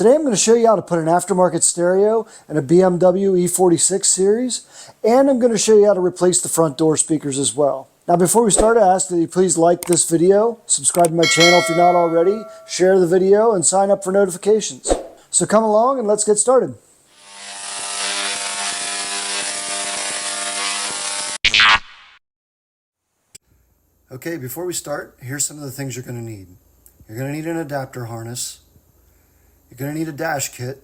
Today I'm going to show you how to put an aftermarket stereo in a BMW E46 series, and I'm going to show you how to replace the front door speakers as well. Now before we start, I ask that you please like this video, subscribe to my channel if you're not already, share the video, and sign up for notifications. So come along and let's get started. Okay, before we start, here's some of the things you're going to need. You're going to need an adapter harness. You're going to need a dash kit.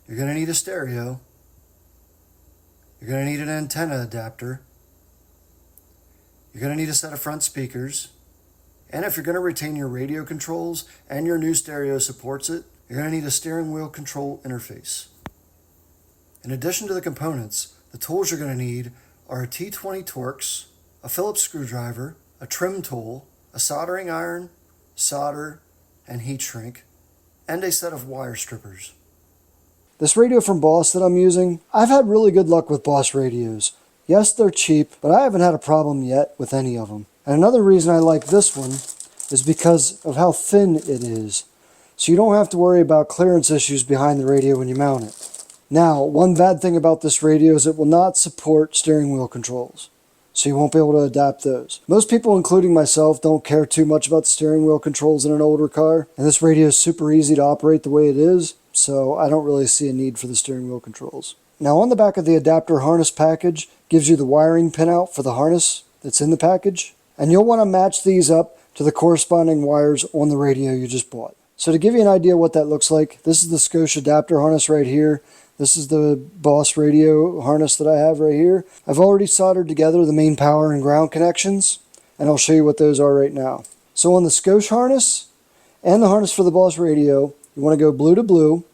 You're going to need a stereo. You're going to need an antenna adapter. You're going to need a set of front speakers. And if you're going to retain your radio controls and your new stereo supports it, you're going to need a steering wheel control interface. In addition to the components, the tools you're going to need are a T20 Torx, a Phillips screwdriver, a trim tool, a soldering iron, solder, and heat shrink, and a set of wire strippers. This radio from Boss that I'm using, I've had really good luck with Boss radios. Yes, they're cheap, but I haven't had a problem yet with any of them. And another reason I like this one is because of how thin it is. So you don't have to worry about clearance issues behind the radio when you mount it. Now, one bad thing about this radio is it will not support steering wheel controls, so you won't be able to adapt those. Most people, including myself, don't care too much about the steering wheel controls in an older car, and this radio is super easy to operate the way it is, so I don't really see a need for the steering wheel controls. Now on the back of the adapter harness package gives you the wiring pinout for the harness that's in the package, and you'll want to match these up to the corresponding wires on the radio you just bought. So to give you an idea what that looks like, this is the Scotia adapter harness right here. This is the Boss radio harness that I have right here. I've already soldered together the main power and ground connections, and I'll show you what those are right now. So on the Scotia harness and the harness for the Boss radio, you want to go blue to blue.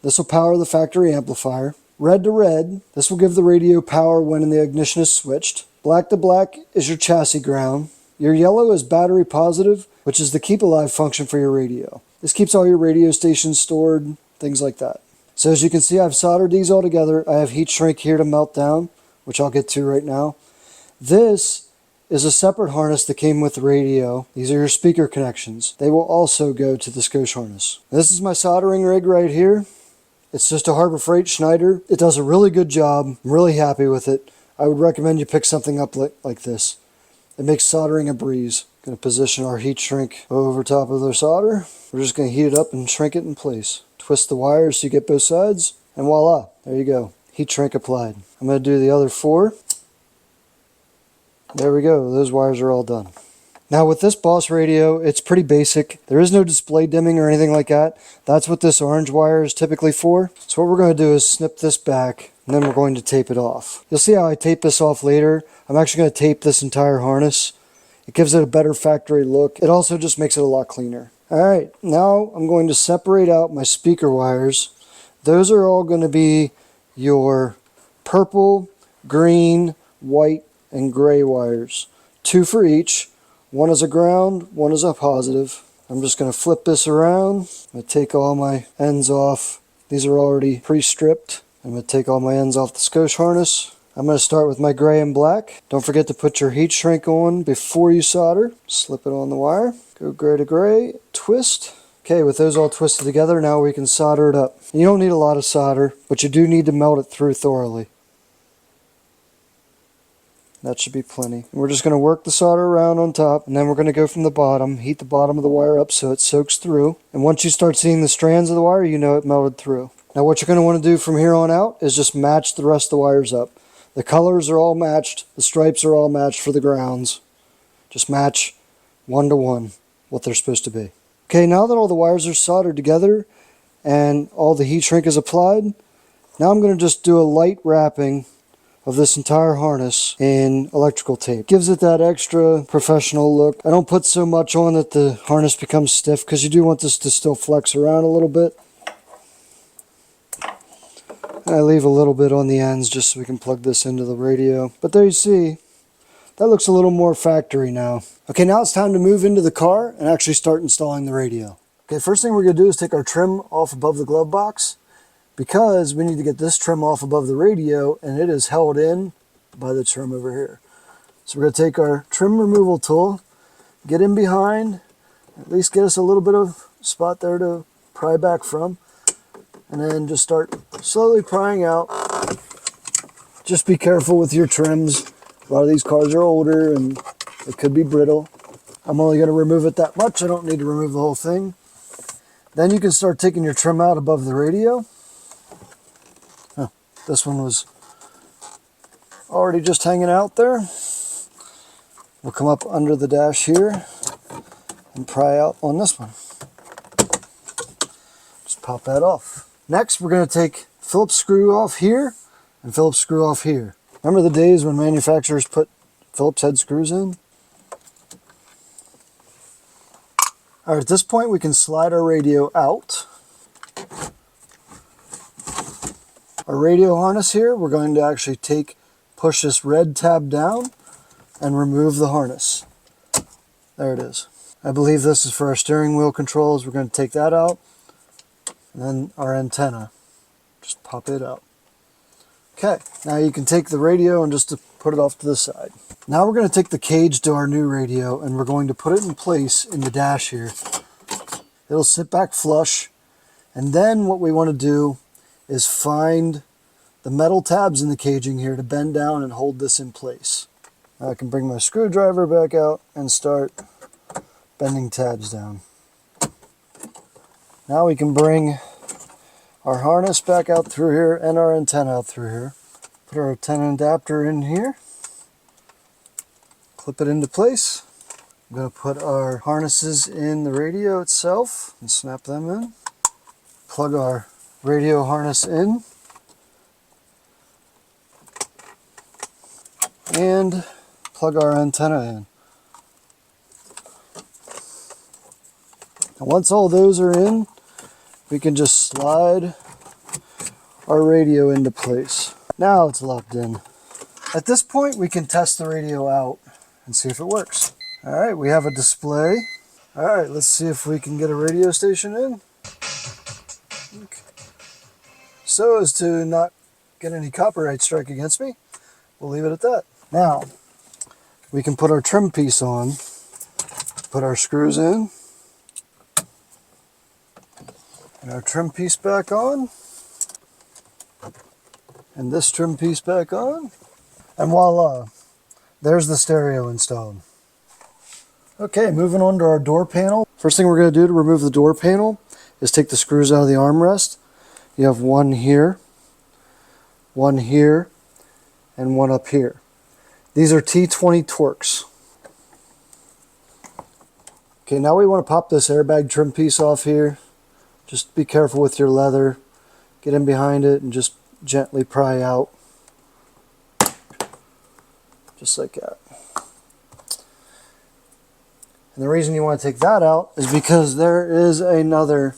This will power the factory amplifier. Red to red, this will give the radio power when the ignition is switched. Black to black is your chassis ground. Your yellow is battery positive, which is the keep alive function for your radio. This keeps all your radio stations stored, things like that. So as you can see, I've soldered these all together. I have heat shrink here to melt down, which I'll get to right now. This is a separate harness that came with the radio. These are your speaker connections. They will also go to the Scotia harness. This is my soldering rig right here. It's just a Harbor Freight Schneider. It does a really good job. I'm really happy with it. I would recommend you pick something up like this. It makes soldering a breeze. Going to position our heat shrink over top of the solder. We're just going to heat it up and shrink it in place. Twist the wires so you get both sides, and voila, there you go. Heat shrink applied. I'm going to do the other 4. There we go, those wires are all done. Now with this Boss radio, it's pretty basic. There is no display dimming or anything like that. That's what this orange wire is typically for. So what we're going to do is snip this back, and then we're going to tape it off. You'll see how I tape this off later. I'm actually going to tape this entire harness. It gives it a better factory look. It also just makes it a lot cleaner. Alright, now I'm going to separate out my speaker wires. Those are all going to be your purple, green, white, and gray wires. 2 for each. One is a ground, one is a positive. I'm just going to flip this around. I'm going to take all my ends off. These are already pre-stripped. I'm going to take all my ends off the Scotia harness. I'm going to start with my gray and black. Don't forget to put your heat shrink on before you solder. Slip it on the wire. Go gray to gray, twist. Okay, with those all twisted together, now we can solder it up. You don't need a lot of solder, but you do need to melt it through thoroughly. That should be plenty. And we're just going to work the solder around on top, and then we're going to go from the bottom, heat the bottom of the wire up so it soaks through. And once you start seeing the strands of the wire, you know it melted through. Now what you're going to want to do from here on out is just match the rest of the wires up. The colors are all matched, the stripes are all matched for the grounds. Just match 1 to 1 what they're supposed to be. Okay, now that all the wires are soldered together and all the heat shrink is applied, now I'm going to just do a light wrapping of this entire harness in electrical tape. Gives it that extra professional look. I don't put so much on that the harness becomes stiff because you do want this to still flex around a little bit. And I leave a little bit on the ends just so we can plug this into the radio. But there you see, that looks a little more factory now. Okay, now it's time to move into the car and actually start installing the radio. Okay, first thing we're going to do is take our trim off above the glove box, because we need to get this trim off above the radio, and it is held in by the trim over here. So we're going to take our trim removal tool, get in behind, at least get us a little bit of spot there to pry back from, and then just start slowly prying out. Just be careful with your trims. A lot of these cars are older and it could be brittle. I'm only going to remove it that much. I don't need to remove the whole thing. Then you can start taking your trim out above the radio. Oh, this one was already just hanging out there. We'll come up under the dash here and pry out on this one. Just pop that off. Next, we're going to take Phillips screw off here and Phillips screw off here. Remember the days when manufacturers put Phillips head screws in? All right, at this point we can slide our radio out. Our radio harness here, we're going to actually push this red tab down and remove the harness. There it is. I believe this is for our steering wheel controls. We're going to take that out. And then our antenna. Just pop it out. Okay, now you can take the radio and just put it off to the side. Now we're going to take the cage to our new radio and we're going to put it in place in the dash here. It'll sit back flush. And then what we want to do is find the metal tabs in the caging here to bend down and hold this in place. Now I can bring my screwdriver back out and start bending tabs down. Now we can bring our harness back out through here and our antenna out through here. Put our antenna adapter in here. Clip it into place. I'm going to put our harnesses in the radio itself and snap them in. Plug our radio harness in. And plug our antenna in. And once all those are in, we can just slide our radio into place. Now it's locked in. At this point, we can test the radio out and see if it works. All right, we have a display. All right, let's see if we can get a radio station in. Okay. So as to not get any copyright strike against me, we'll leave it at that. Now, we can put our trim piece on, put our screws in, and our trim piece back on, and this trim piece back on, and voila, there's the stereo installed. Okay, moving on to our door panel. First thing we're going to do to remove the door panel is take the screws out of the armrest. You have one here, and one up here. These are T20 Torx. Okay, now we want to pop this airbag trim piece off here. Just be careful with your leather. Get in behind it and just gently pry out. Just like that. And the reason you want to take that out is because there is another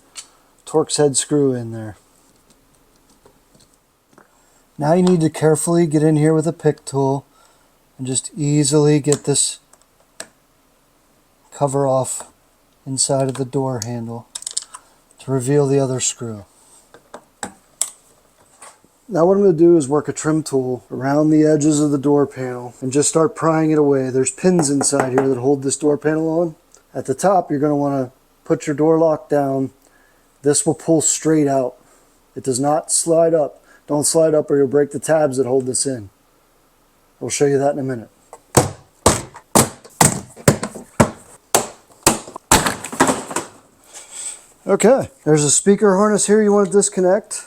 Torx head screw in there. Now you need to carefully get in here with a pick tool and just easily get this cover off inside of the door handle to reveal the other screw. Now what I'm going to do is work a trim tool around the edges of the door panel and just start prying it away. There's pins inside here that hold this door panel on. At the top, you're going to want to put your door lock down. This will pull straight out. It does not slide up. Don't slide up or you'll break the tabs that hold this in. I'll show you that in a minute. Okay, there's a speaker harness here you want to disconnect.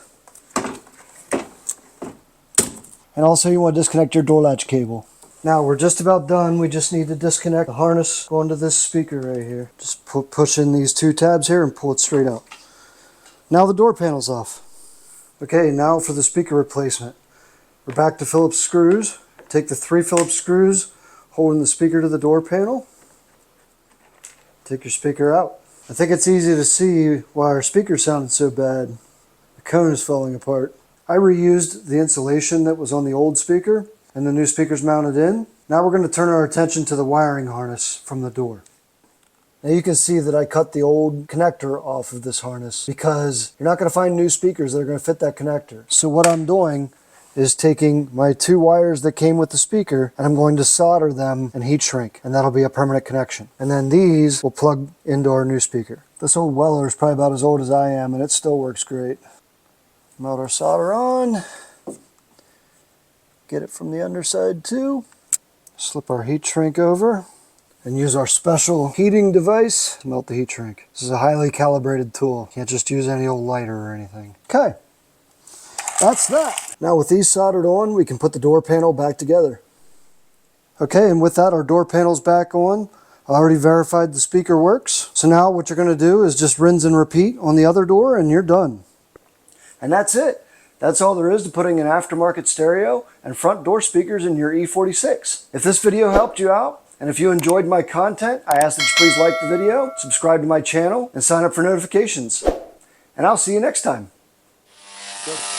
And also you want to disconnect your door latch cable. Now we're just about done. We just need to disconnect the harness going to this speaker right here. Just push in these two tabs here and pull it straight out. Now the door panel's off. Okay, now for the speaker replacement. We're back to Phillips screws. Take the 3 Phillips screws holding the speaker to the door panel. Take your speaker out. I think it's easy to see why our speaker sounded so bad. The cone is falling apart. I reused the insulation that was on the old speaker and the new speaker's mounted in. Now we're going to turn our attention to the wiring harness from the door. Now you can see that I cut the old connector off of this harness because you're not going to find new speakers that are going to fit that connector. So what I'm doing is taking my 2 wires that came with the speaker and I'm going to solder them and heat shrink, and that'll be a permanent connection. And then these will plug into our new speaker. This old Weller is probably about as old as I am, and it still works great. Melt our solder on. Get it from the underside too. Slip our heat shrink over and use our special heating device to melt the heat shrink. This is a highly calibrated tool. Can't just use any old lighter or anything. Okay, that's that. Now with these soldered on, we can put the door panel back together. Okay, and with that, our door panel's back on. I already verified the speaker works. So now what you're going to do is just rinse and repeat on the other door and you're done. And that's it. That's all there is to putting an aftermarket stereo and front door speakers in your E46. If this video helped you out, and if you enjoyed my content, I ask that you please like the video, subscribe to my channel, and sign up for notifications. And I'll see you next time. Go.